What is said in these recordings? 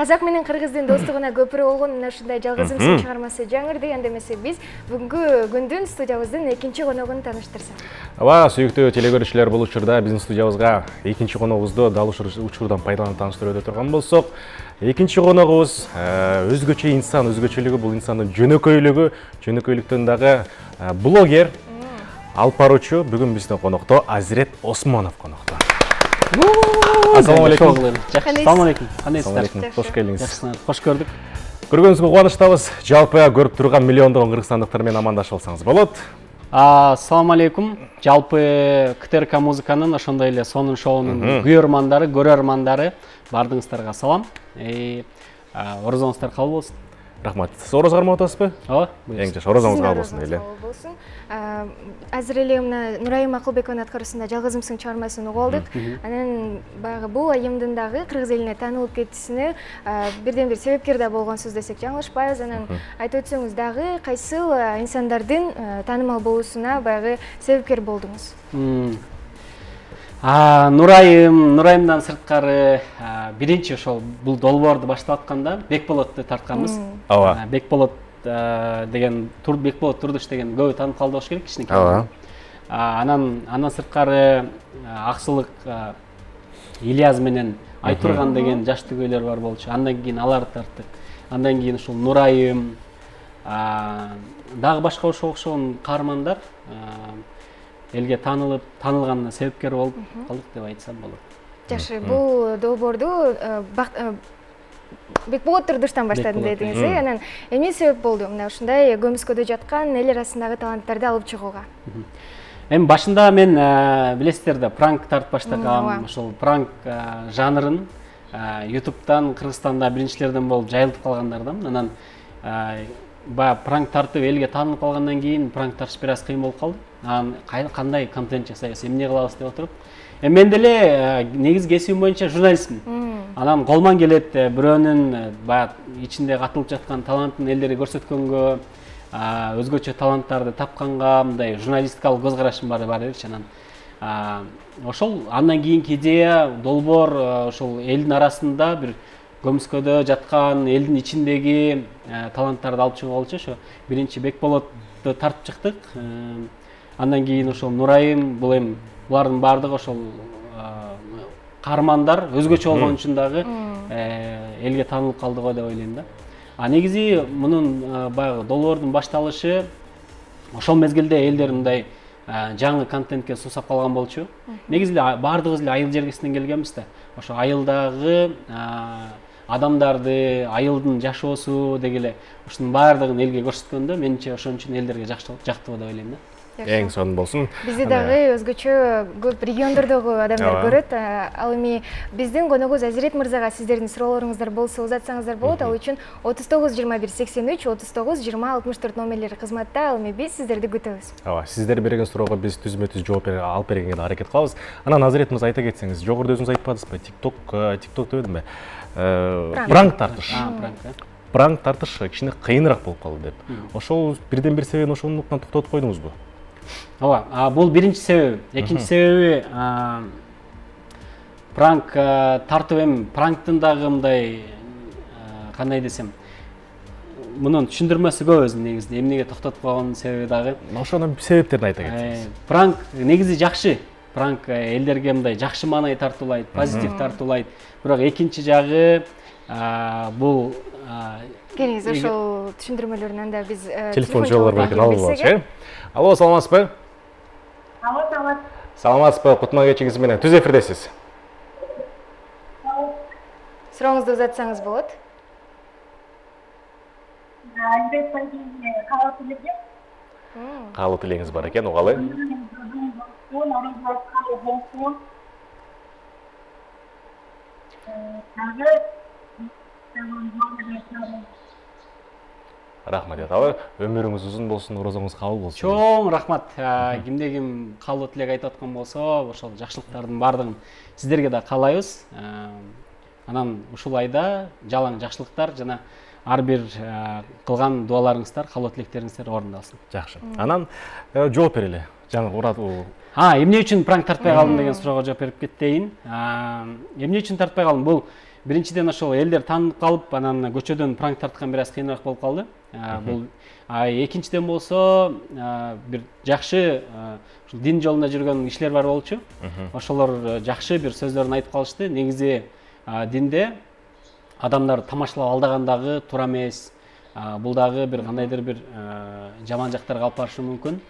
Казак менен кыргыздын достугуна көпүрө болгон мына ушундай жалгызымсың чыгармасы жаңыр деген эмесе биз бүгүнкү күндүн студиябыздын экинчи коногун тааныштырсак. Ооба, сүйүктүү телегөрүүчүлөр, бул учурда биздин студиябызга экинчи коногубузду дал ушул учурдан пайдаланып тааныштырып өтө турган болсок, экинчи коногубуз өзгөчө инсан, өзгөчөлүгү бул инсандын жөнөкөйлүктөн дагы блогер, алып баруучу. Бүгүн биздин конокто Азирет Осмонов конокто. Ассаламу алейкум. Ассаламу алейкум. Кандайсыздар? Кош келиңиз. Жакшы, кош көрдүк. Көргөнүңүзгө кубанычтабыз. Жалпы көрүп турган миллиондогон кыргызстандыктар менен амандашып алсаңыз болот. Ассаламу алейкум. Жалпы КТРК музыканын ошондой эле сонун шоунун көрөрмандары, бардыгыңыздарга салам. Орозоңуздар кабыл болсун. Рахмат. Сиз ороз кармап атасызбы? Ооба. Эң жакшы, орозоңуз кабыл болсун эле. Азыр эле мына Нурайым Акылбекованын аткаруусунда жалгызымсың чыгармасын угуп алдык. Анан баягы бул айымдын дагы кыргыз элине таанылып кетүүсүнө бирден бир себепкер да болгонсуз десек жаңылышпайбыз. Анан айтып өтсөңүз дагы кайсыл инсандардын таанымал болуусуна баягы себепкер болдуңуз? Нурайымдан сырткары биринчи ошол бул долбоорду баштап атканда Бекболотду тартканбыз. Ооба. Бекболот деген Бекболот Турдуш деген көбү таанып калды болуш керек кичинекей. Ооба. Андан сырткары Аксылык Ильяз менен Айтурган деген жаш түгөйлөр бар болчу. Андан кийин аларды тарттык. Андан кийин ушул Нурайым, дагы башка окшогон каармандар элге таанылганына себепкер болуп калдык деп айтсам болот. Жакшы, бул долбоорду Бекболот Турдуштан баштадым дедиңиз. Анан эмне себеп болду мына ушундай көмүскөдө жаткан эл арасындагы таланттарды алып чыгууга? Эми башында мен билесиздер да пранк тартып баштагам. Ошол пранк жанрын YouTube'дан Кыргызстанда биринчилерден болуп жайылтып калгандардан. Анан баягы пранк тартып элге таанылып калгандан кийин пранк тартыш бир аз кыйын болуп калды. Анан кандай контент жасайбыз, эмне кылабыз деп отуруп. Мен деле негизи кесибим боюнча журналистмин. Анан колман келет бирөөнүн баягы ичинде катылып жаткан талантын элдерге көрсөткөнгө, өзгөчө таланттарды тапканга мындай журналистикалык көз карашым бар элчи. Анан ошол андан кийинки идея долбоор ошол элдин арасында бир көмүскөдө жаткан элдин ичиндеги таланттарды алып чыгуу болчу. Ошо биринчи Бекболотту тартып чыктык. Андан кийин ошол Нурайым, бул эми булардын баардыгы ошол каармандар өзгөчө болгон үчүн дагы элге таанылып калды го деп ойлойм да. Негизи мунун баягы долбоордун башталышы ошол мезгилде элдер мындай жаңы контентке суусап калган болчу. Негизи баардыгыбыз эле айыл жергесинен келгенбиз да. Ошо айылдагы адамдарды, айылдын жашоосу дегеле ушунун баардыгын элге көрсөткөндө менимче ошон үчүн элдерге жактыбы деп ойлойм да. Эң сонун болсун. Бизди дагы өзгөчө көп региондордогу адамдар көрөт. Ал эми биздин коногубуз Азирет мырзага сиздердин суроолоруңуздар болсо узатсаңыздар болот. Ал үчүн 39 21 83 39 20 64 номерлери кызматта. Ал эми биз сиздерди күтөбүз. Ооба, сиздер берген суроого биз түзмө-түз жооп алып бергенге аракет кылабыз. Анан Азирет мырза айта кетсеңиз, жогоруда өзүңүз айтпадыңызбы? TikTok дебедимби? Пранк тартыш. Пранк тартыш кичине кыйыныраак болуп калды деп. Ошол бирден бир себебин ошондуктан токтотуп койдуңузбу? Ооба, бул биринчи себеби. Экинчи себеби пранк тартып эми пранктын дагы мындай кандай десем, мунун түшүндүрмөсү көп өзүнүн негизинде. Эмнеге токтотуп койгонун себеби дагы. Ошонун себептерин айта кетсеңиз. Пранк негизи жакшы. Пранк элдерге мындай жакшы маанай тартуулайт, позитив тартуулайт. Бирок экинчи жагы бул келиңиз ошол түшүндүрмөлөрүн анда биз телефон жолдор бар экен, алып алалы. Алло, саламатсызбы? Алло, саламат. Саламатсызбы? Кутман кечиңиз менен түз эфирдесиз. Сурооңузду узатсаңыз болот. Азирет пайдамне каалоо тилегем. Каалоо тилегиңиз бар экен, угалы. Рахмат атабы, өмүрүңүз узун болсун, орозоңуз кабыл болсун. Чоң рахмат. Кимде ким каалоо тилек айтып аткан болсо, ошол жакшылыктардын баардыгын сиздерге да каалайбыз. Анан ушул айда жалаң жакшылыктар жана ар бир кылган дуаларыңыздар, каалоо тилектериңиздер орундалсын. Жакшы. Анан жооп берели. Жаңы уратуу. Эмне үчүн пранк тартпай калдым деген суроого жооп берип кетейин. Эмне үчүн тартпай калдым? Бул биринчиден ошол элдер таанып калып, анан көчөдөн пранк тарткан бир аз кыйыныраак болуп калды. Бул экинчиден болсо бир жакшы ушул дин жолунда жүргөн кишилер бар болчу. Ошолор жакшы бир сөздөрүн айтып калышты. Негизи динде адамдар тамашалап алдагандагы туура эмес. Бул дагы бир кандайдыр бир жаман жактарга алып барышы мүмкүн.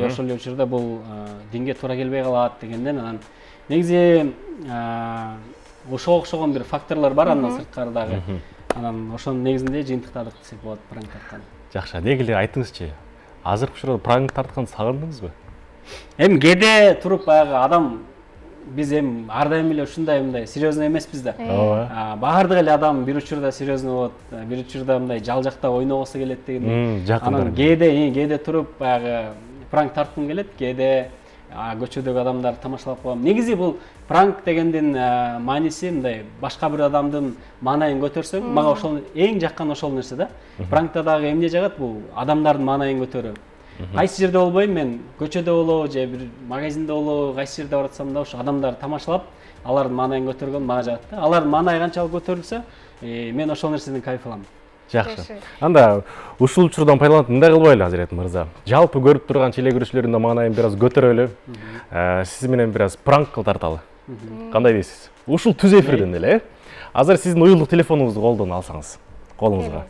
Ошол эле учурда бул динге туура келбей калат дегенден анан негизи ошого окшогон бир факторлор бар андан сырткары. Анан ошонун негизинде жыйынтыктадык десек болот пранк тарткан. Жакшы, негиле айтыңызчы. Азыркы учурда пранк тартканды сагындыңызбы? Эми кээде туруп баягы адам биз эми ар дайым эле ушундай мындай серьезный эмеспиз да. Баардык эле адам бир учурда серьезный болот, бир учурда мындай жал жакта ойногосу келет дегендей. Анан кээде туруп баягы пранк тарткым келет, кээде көчөдөгү адамдар тамашалап коем. Негизи бул пранк дегендин мааниси мындай башка бир адамдын маанайын көтөрсөң, мага ошол эң жаккан ошол нерсе да. Пранкта дагы эмне жагат бул адамдардын маанайын көтөрүү. Кайсы жерде болбойм мен, көчөдө болобу же бир магазинде болобу, кайсы жерде баратсам да ошо адамдар тамашалап, алардын маанайын көтөргөн мага жагат да. Алардын маанайы канчалык көтөрүлсө, мен ошол нерседен кайф алам. Жакшы. Анда ушул учурдан пайдаланып мындай кылбайлы Азирет мырза. Жалпы көрүп турган телекөрүүчүлөрдүн да маанайын бир аз көтөрөлү. Сиз менен бир аз пранк тарталы. Кандай дейсиз? Ушул түз эфирден эле, азыр сиздин уюлдук телефонуңузду колдон алсаңыз, колуңузга.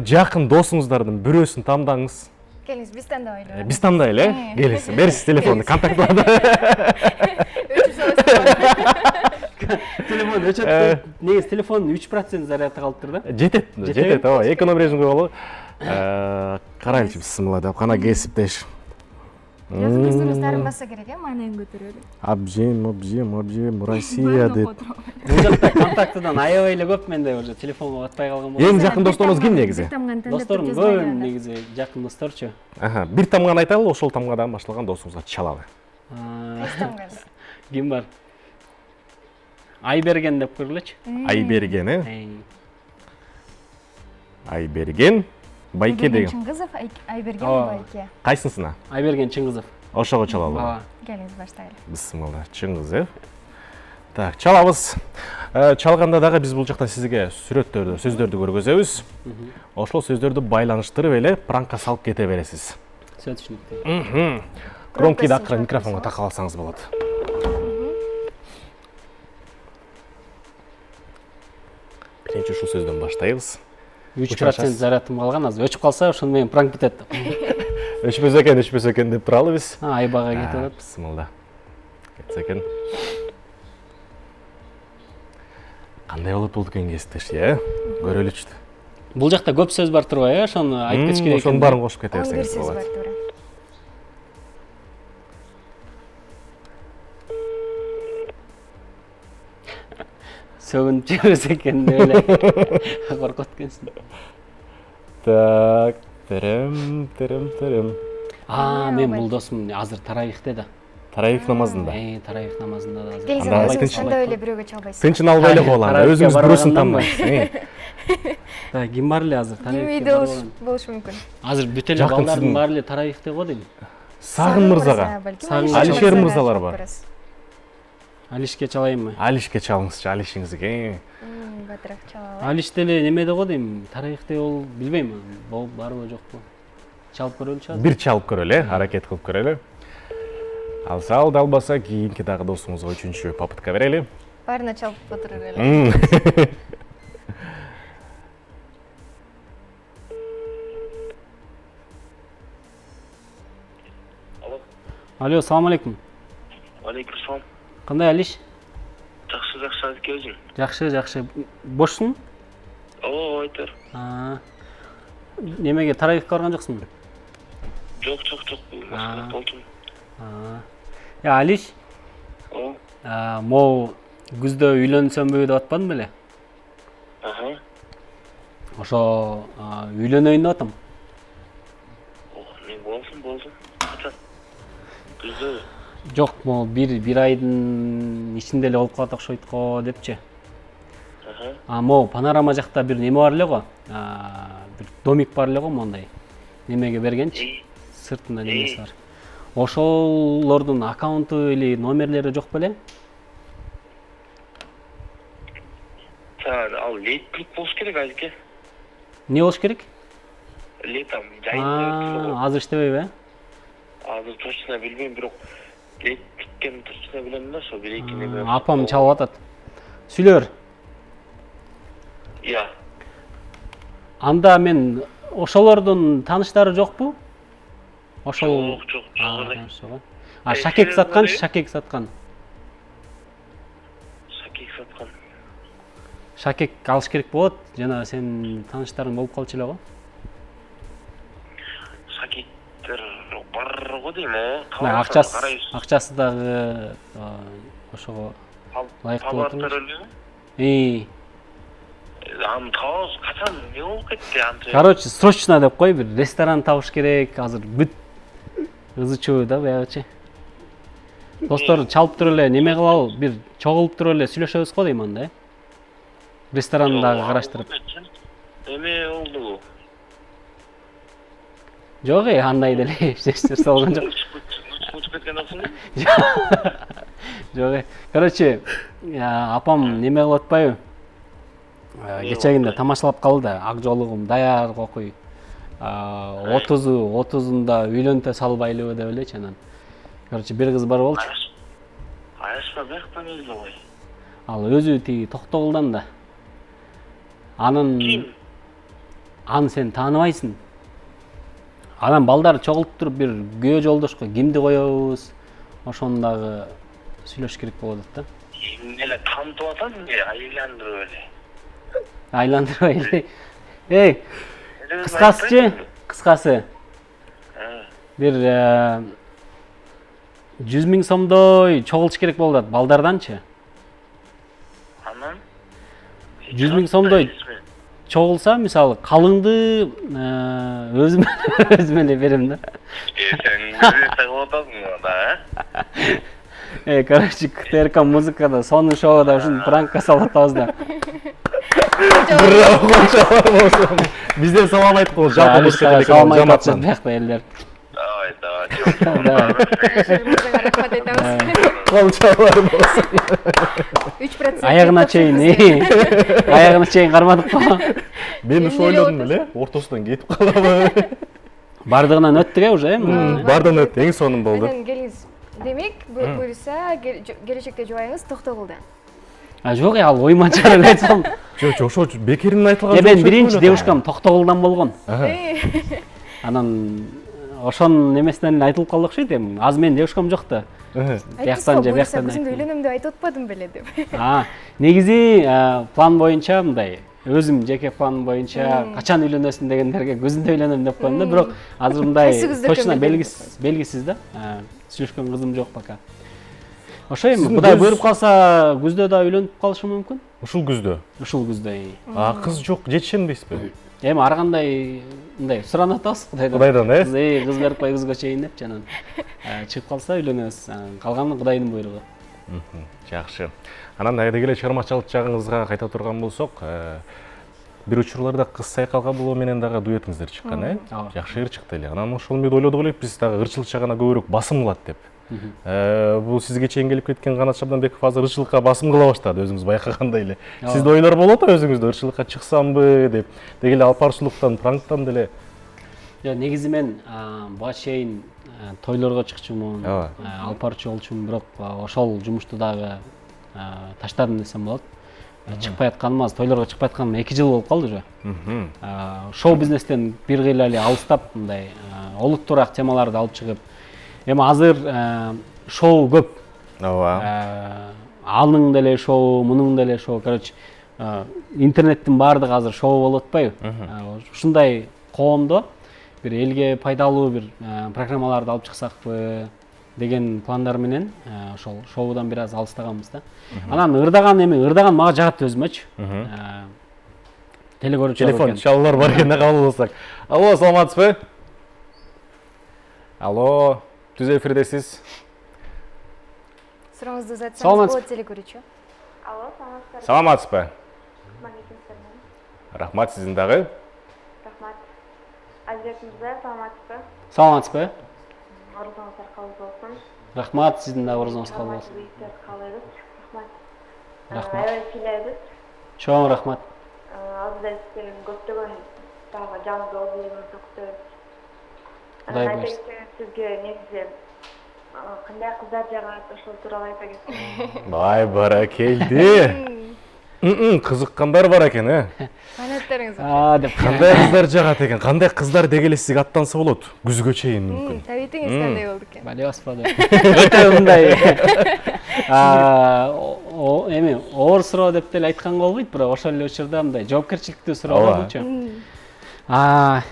Жакын досуңуздардын бирөөсүн тандаңыз. Келиңиз, биз тандайлы. Биз тандайлы, келиңиз. Бериңиз телефонду, контактларды. Телефон өчөт. Негиз телефонун 3% зарядта калып тур да. Жетет, ооба. Эконом режимге болу. Карайлычы бисмилла деп кана кесиптеш. Жазыңыздын тарынбаса керек, маанайын көтөрөлү. Абжем, Россия деп. Бул жакта контактыдан аябай эле көп менде уже телефонго батпай калган болот. Эң жакын досторуңуз ким негизи? Досторум көп негизи, жакын досторчу. Бир тамганы айталы, ошол тамгадан башталган досуңузга чалалы. Кайсы тамгасы? Ким бар? Айберген деп көргүлөчү. Айберген, Айберген, Байке деген. Чыңгызов, Айберген, Байке. Кайсысына? Айберген Чыңгызов. Ошого чалалы. Келиңиз, баштайлы. Бисмилла, Чыңгызов. Так, чалабыз. Чалганда дагы биз бул жакта сизге сүрөттөрдү, сөздөрдү көргөзөбүз. Ошол сөздөрдү байланыштырып эле пранкка салып кете бересиз. Все түшүнүктүү. Громкийди акыры микрофонго такап алсаңыз болот. Биринчи ушул сөздөн баштайбыз. 3% зарядым калган, азыр өчүп калса ошону менен пранк бүтөт. Өчпөсө экен деп туралы биз. Айбага кетип атат. Бисмилла. Кетсе экен. Кандай болот бул экен кесиптеш, көрөлүчү. Бул жакта көп сөз бар турбайбы, ошону айтып кетиш керек экен. Ошонун баарын кошуп кете берсеңиз болот. Сөгүнүп жиберсе экен деп эле коркот экенсиң. Так, терем. Мен бул досум азыр таравихте да. Таравих намазында. Таравих намазында да азыр. Келиңиз, анда эле бирөөгө чалбайсыз. Тынчын албай эле кол анда, өзүңүз бирөөсүн тандайсыз. Ким бар эле азыр таравихте болушу мүмкүн. Азыр бүт эле балдардын баары эле таравихте го дейм. Сагын мырзага, Алишер мырзалар бар. Алишке чалайынбы? Алишке чалыңызчы, Алишиңизге. Батыраак чалалы. Алиш деле немеде го дейм, таравихте ол билбейм, барбы жокпу. Чалып көрөлүчү азыр. Бир чалып көрөлү, аракет кылып көрөлү. Алса алды, албаса кийинки дагы досуңузга үчүнчү попытка берели. Баарына чалып отуруп эле. Алло, салам алейкум. Алейкум салам. Кандай Алиш? Жакшы, азыркы өзүң. Жакшы. Бошсуң? Ооба, айтор. Немеге таравихка барган жоксуңбу? Жок, болдум. Алиш? Могу күздө үйлөнсөмбү деп атпадым беле? Ошо үйлөнөйүн деп атам. Болсун. Качан? Күздө? Жок, могу бир айдын ичинде эле болуп калат окшойт го депчи. Могу панорама жакта бир неме бар эле го. Бир домик бар эле го мондай. Немеге бергенчи. Сыртында немеси бар. Ошолордун аккаунту или номерлери жок беле? летник болуш керек азыркы. Не болуш керек? Летом жайында. Азыр иштебейби? Азыр точно билбейм, бирок летниккен точно билем да, ошо бир-эки неме. Апам чалып атат. Сүйлөр. Иә. Анда мен ошолордун тааныштары жокпу? Ошол Жок, жок. Шакек саткан, шакек саткан. Шакек саткан. Шакек алыш керек болот, жана сен тааныштарың болуп калчу эле го. Шакектер бар го дейм, Акчасы дагы ошого лайыктуу болот. Аны табабыз качан не болуп кетти анча. Короче, срочно деп кой, бир ресторан табыш керек, азыр бүт ызычуу да баягычы. Достор чалып туруп эле неме кылалы, бир чогулуп туруп эле сүйлөшөбүз го дейм анда, Ресторандагы караштырып. Эме болду. Жок, андай деле эчтештер салган жок. Учуп кеткен акчаны? Жок. Короче, апам неме кылып атпайбы? Кечегинде тамашалап калды, ак жолугум даяр кокуй. 30-ында үйлөнтө салбайлыбы деп элечи анан. Короче, бир кыз бар болчу. Аяшпа бияктан эле ой. Ал өзү тиги Токтогулдан да. Аны сен тааныбайсың. Анан балдар чогулуп туруп бир күйөө жолдошко кимди коебуз? Ошону дагы сүйлөш керек болуп атат да. Эмне эле тантып атасың, айландырып эле. Айландырбай эле. Кыскасы. Бир 100 000 сомдой чогулуш керек болуп атат балдарданчы. Анан 100 000 сомдой чогулса, мисалы, калыңды өзүм эле берем да. Сен тагып атасың да, Короче, КТРК музыкада сонун шоуда ушун пранкка салып атабыз да. Бизден салам айттык го, жалпы музыкада салам айтат биякта элдер. Давай. Рахмат айтабыз. Кол чабар болсун. 3%. Аягына чейин кармадык го. Мен ушу ойлодум эле, ортосунан кетип калабы. Бардыгынан өттүк уже, Бардыгынан өттү, эң сонун болду. Анан келиңиз. Демек, буюрса келечекте жубайыңыз Токтогулдан. Жок, ал ойманча эле айтсам. Жок, ошо бекеринен айтылган жок. Мен биринчи девушкам Токтогулдан болгон. Анан ошонун немесинен эле айтылып калды окшойт эми. Азыр менин девушкам жок да. Бияктан же бияктан. Өзүмдү үйлөнөм деп айтып атпадым беле деп. Негизи план боюнча мындай. Өзүм жеке план боюнча качан үйлөнөсүң дегендерге көзүндө үйлөнөм деп коем да, бирок азыр мындай точно белгисиз да. Сүйлөшкөн кызым жок пока. Ошо эми Кудай буйруп калса, күздө да үйлөнүп калышы мүмкүн. Ушул күздө. Кыз жок, жетишенбейсизби? Эми ар кандай мындай суранып атабыз Кудайдан, Кыз берип кой, кызга чейин депчи анан. Чыгып калса үйлөнөбүз. Калганы Кудайдын буйругу. Жакшы. Анан айда келе чыгармачылык жагыңызга кайта турган болсок, бир учурларда кыз сайкалга болуу менен дагы дуэтиңиздер чыккан, Жакшы ыр чыкты эле. Анан ошол эмеде ойлодук элек, биз дагы ырчылык жагына көбүрөөк басым кылат деп. Бул сизге чейин келип кеткен Канат Шабданбеков азыр ырчылыкка басым кыла баштады, өзүңүз байкагандай эле. Сизде ойлор болот өзүңүздө ырчылыкка чыксамбы деп, деги эле алпарчылыктан, пранктан деле. Негизи мен буга чейин тойлорго чыкчумун, алпарчы болчумун, бирок ошол жумушту дагы таштадым десем болот. Чыкпай атканым, тойлорго чыкпай атканым 2 жыл болуп калды уже. Шоу бизнестен бир кыйла эле алыстап, мындай олуттуураак темаларды алып чыгып, эми азыр шоу көп. Анын деле шоу, мунун деле шоу, короче, интернеттин баардыгы азыр шоу болуп атпайбы? Ушундай коомдо бир элге пайдалуу бир программаларды алып чыксакпы деген пландар менен ошол шоудан бир аз алыстаганбыз да. Анан ырдаган мага жагат өзүмөчү. Телегөрүүчү телефон чалуулар бар экенин кабыл алсак. Алло, саламатсызбы? Алло, түз эфирдесиз. Сурооңузду узатсаңыз болот, телекөрүүчү. Алло, саламатсызбы? Рахмат, сиздин дагы. Рахмат. Азизбек мырза, саламатсызбы? Саламатсызбы? Ордуңуздар кабыл болсун. Рахмат, сиздин дагы ордуңуз кабыл болсун. Рахмат. Аябай сүйлөйбүз. Чоң рахмат. Азыр сенин көптөгөн дагы жаңы объективиңизди күтөбүз. Кудай Айта буйрса. кетсеңиз, сизге негизи кандай кыздар жагат, ошол тууралуу айта кетсеңиз. Бай баракелди. Кызыккандар бар экен, Фанаттарыңыз. Деп Кандай кыздар жагат экен, кандай кыздар дегеле сизге аттанса болот, күзгө чейин мүмкүн. Табитиңиз кандай болду экен? Балебаспады. Өтө мындай. Эми оор суроо деп деле айтканга болбойт, бирок ошол эле учурда мындай жоопкерчиликтүү суроо болчу.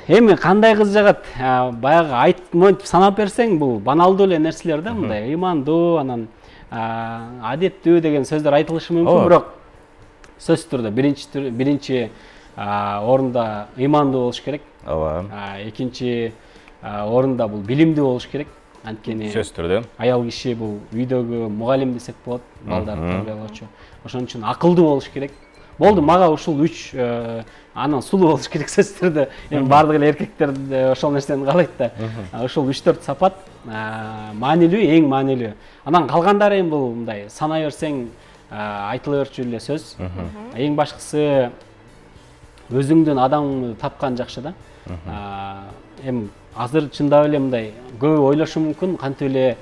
Эми кандай кыз жагат? Баягы монтип санап берсең, бул баналдуу эле нерселер да, мындай ыймандуу, анан адеттүү деген сөздөр айтылышы мүмкүн, бирок сөзсүз түрдө биринчи орунда ыймандуу болуш керек. Ооба. Экинчи орунда бул билимдүү болуш керек. Анткени Сөзсүз түрдө. аял киши бул үйдөгү мугалим десек болот, балдарды тарбиялоочу. Ошон үчүн акылдуу болуш керек. Болду, мага ушул 3 анан сулуу болуш керек сөзсүз түрдө. Эми бардык эле эркектер ошол нерсени каалайт да. Ушул 3-4 сапат маанилүү, эң маанилүү. Анан калгандары эми бул мындай санай берсең айтыла берчү эле сөз. Эң башкысы өзүңдүн адамыңды тапкан жакшы да. Эми азыр чындап эле мындай көбү ойлошу мүмкүн, кантип эле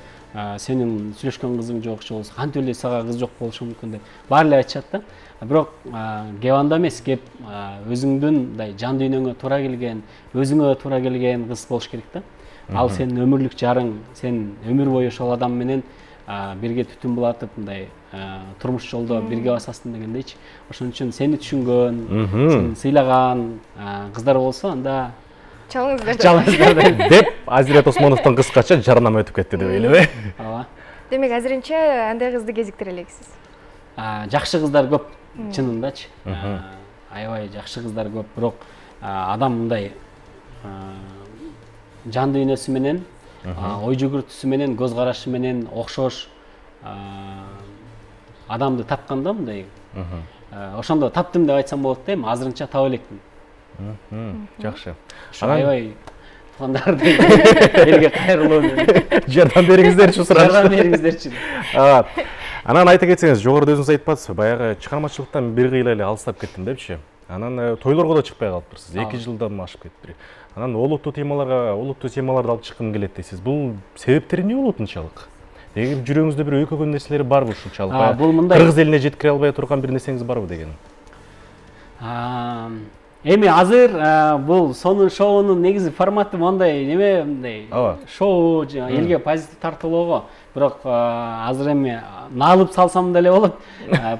сенин сүйлөшкөн кызың жокчу болсо, кантип эле сага кыз жок болушу мүмкүн деп баары эле айтышат да. Бирок кеп анда эмес, кеп өзүңдүн мындай жан дүйнөңө туура келген, өзүңө туура келген кыз болуш керек да. Ал сенин өмүрлүк жарың, сен өмүр бою ошол адам менен бирге түтүн булатып мындай турмуш жолдо бирге басасың дегендейчи. Ошон үчүн сени түшүнгөн, сени сыйлаган кыздар болсо, анда Чалыңыздар. Деп Азирет Осмоновдун кыскача жарнама өтүп кетти деп элеби? Ооба. Демек, азырынча андай кызды кезиктире элексиз. Жакшы кыздар көп, чынындачы. Аябай жакшы кыздар көп, бирок адам мындай жан дүйнөсү менен, ой жүгүртүүсү менен, көз карашы менен окшош адамды тапканда мындай. Ошондо таптым деп айтсам болот да, эми азырынча таба элекмин. Жакшы. Аябай туугандарды элге кайрылуу Жардам бериңиздерчи сураш. жардам бериңиздерчи. Анан айта кетсеңиз, жогоруда өзүңүз айтпадыңызбы, баягы чыгармачылыктан бир кыйла эле алыстап кеттим депчи. Анан тойлорго да чыкпай калыптырсыз. 2 жылдан ашып кетти. Анан олуттуу темаларды алып чыккым келет дейсиз. Бул себептери эмне болот ынчалык? Деги жүрөгүңүздө бир өйкөгөн нерселери барбы ушунчалык? Бул мындай Кыргыз элине жеткире албай турган бир нерсеңиз барбы деген? Эми азыр бул сонун шоунун негизи форматы мондай неме мындай шоу, элге позитив тартуулоого. Бирок азыр эми наалып салсам деле болот.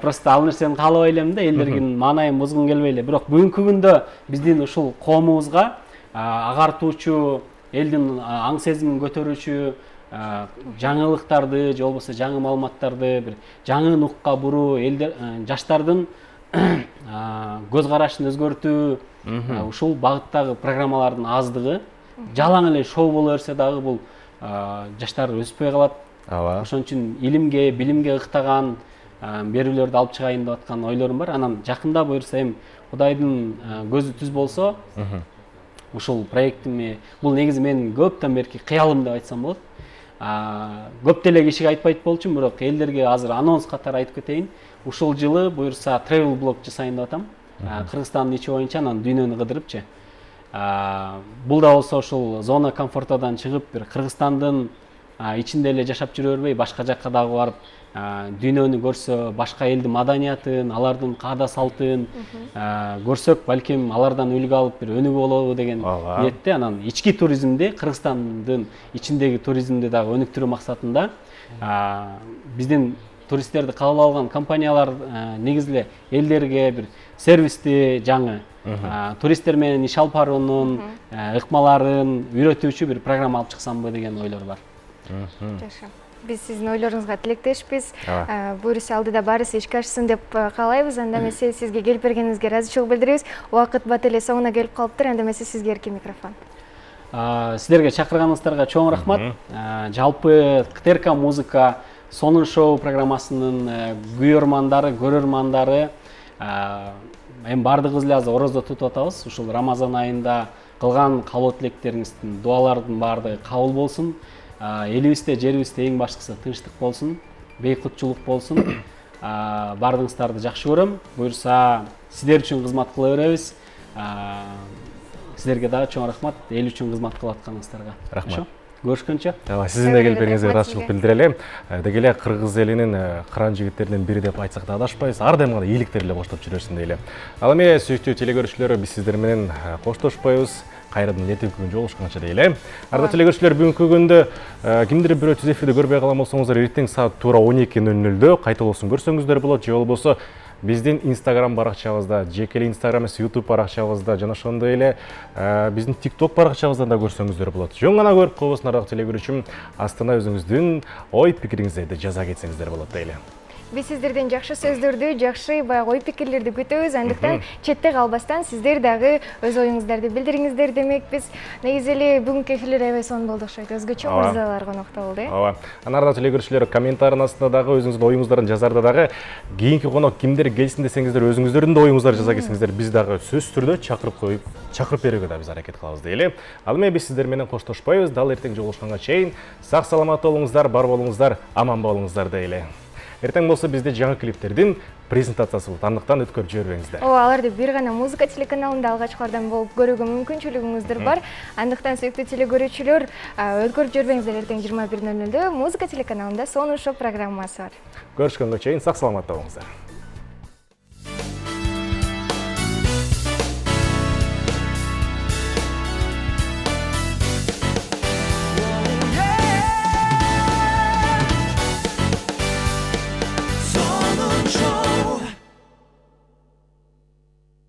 Просто ал нерсени каалабай элем да, элдердин маанайын бузгум келбей эле. Бирок бүгүнкү күндө биздин ушул коомубузга агартуучу, элдин аң сезимин көтөрүүчү жаңылыктарды же болбосо жаңы маалыматтарды, бир жаңы нукка буруу, элдер жаштардын көз карашын өзгөртүү, ушул багыттагы программалардын аздыгы, жалаң эле шоу боло берсе дагы бул жаштар өспөй калат. Ошон үчүн илимге, билимге ыктаган берүүлөрдү алып чыгайын деп аткан ойлорум бар. Анан жакында буюрса эми Кудайдын көзү түз болсо, ушул проектимди, бул негизи менин көптөн берки кыялым деп айтсам болот. Көп деле кишиге айтпайт болчумун, бирок элдерге азыр анонс катары айтып кетейин. Ушул жылы буюрса travel блог жасайын деп атам. Кыргызстандын ичи боюнча, анан дүйнөнү кыдырыпчы. Бул да болсо ушул зона комфортодон чыгып, бир Кыргызстандын ичинде эле жашап жүрө бербей, башка жакка дагы барып, дүйнөнү көрсө, башка элдин маданиятын, алардын каада салтын көрсөк, балким алардан үлгү алып бир өнүгүү болобу деген ниетте. Анан ички туризмди, Кыргызстандын ичиндеги туризмди дагы өнүктүрүү максатында биздин туристтерди кабыл алган компаниялар негизи эле элдерге бир сервисти жаңы туристтер менен иш алып баруунун ыкмаларын үйрөтүүчү бир программа алып чыксамбы деген ойлор бар. Жакшы. Биз сиздин ойлоруңузга тилектешпиз. Буюрса алдыда баарысы ишке ашсын деп каалайбыз. Анда эмесе сизге келип бергениңизге ыраазычылык билдиребиз. Убакыт бат эле соңуна келип калыптыр. Анда эмесе сизге эркин микрофон. Сиздерге чакырганыңыздарга чоң рахмат. Жалпы КТРК музыка сонун шоу программасынын күйөрмандары, көрөрмандары, эми бардыгыбыз эле азыр орозо тутуп атабыз. Ушул Рамазан айында кылган каалоо тилектериңиздин, дуалардын баардыгы кабыл болсун. Элибизде, жерибизде эң башкысы тынчтык болсун, бейкутчулук болсун. бардыңыздарды жакшы көрөм. Буюрса сиздер үчүн кызмат кыла беребиз. Сиздерге дагы чоң рахмат, эл үчүн кызмат кылып атканыңыздарга. Рахмат. Көрүшкөнчө. Сиздин да келип бериңизге ыраазычылык билдирели. Деги эле кыргыз элинин кыран жигиттеринин бири деп айтсак да адашпайбыз. Ар дайым гана ийгиликтер эле коштоп жүрөсүн дейли. Ал эми сүйүктүү телегөрүүчүлөр, биз сиздер менен коштошпойбуз. Кайрадан эртең күн жолугушканча дейли. Ардактуу телегөрүүчүлөр, бүгүнкү күндө кимдир бирөө түз эфирде көрбөй калган болсоңуздар, эртең саат туура 12:00-дө кайталоосун көрсөңүздөр болот. Же болбосо биздин Instagram баракчабызда, жеке Instagram эмес YouTube баракчабызда жана ошондой эле биздин TikTok баракчабыздан да көрсөңүздөр болот. Жөн гана көрүп коебуз, ардактуу телегөрүүчүм, астына өзүңүздүн ой пикириңиздерди жаза кетсеңиздер болот дейли. Биз сиздерден жакшы сөздөрдү, жакшы баягы ой пикирлерди күтөбүз. Андыктан четте калбастан сиздер дагы өз оюңуздарды билдириңиздер демекпиз. Негизи эле бүгүнкү эфирлер аябай сонун болду окшойт. Өзгөчө мырзалар конокто болду. Ооба. Анан телегөрүүчүлөр комментаринын астында дагы өзүңүздүн оюңуздарын жазарда дагы кийинки конок кимдер келсин десеңиздер, өзүңүздөрдүн да оюңуздарды жаза кетсеңиздер, биз дагы сөзсүз түрдө чакырып берүүгө да биз аракет кылабыз дейли. Ал эми биз сиздер менен коштошпойбуз. Дал эртең жолугушканга чейин сак саламат болуңуздар, бар болуңуздар, аман болуңуздар дейли. Эртең болсо бизде жаңы клиптердин презентациясы болот. Андыктан өткөрүп жибербеңиздер. Аларды бир гана музыка телеканалында алгачкылардан болуп көрүүгө мүмкүнчүлүгүңүздөр бар. Андыктан сүйүктүү телегөрүүчүлөр, өткөрүп жибербеңиздер. Эртең 21:00-дө музыка телеканалында сонун шоу программасы бар. Көрүшкөнгө чейин сак саламат болуңуздар.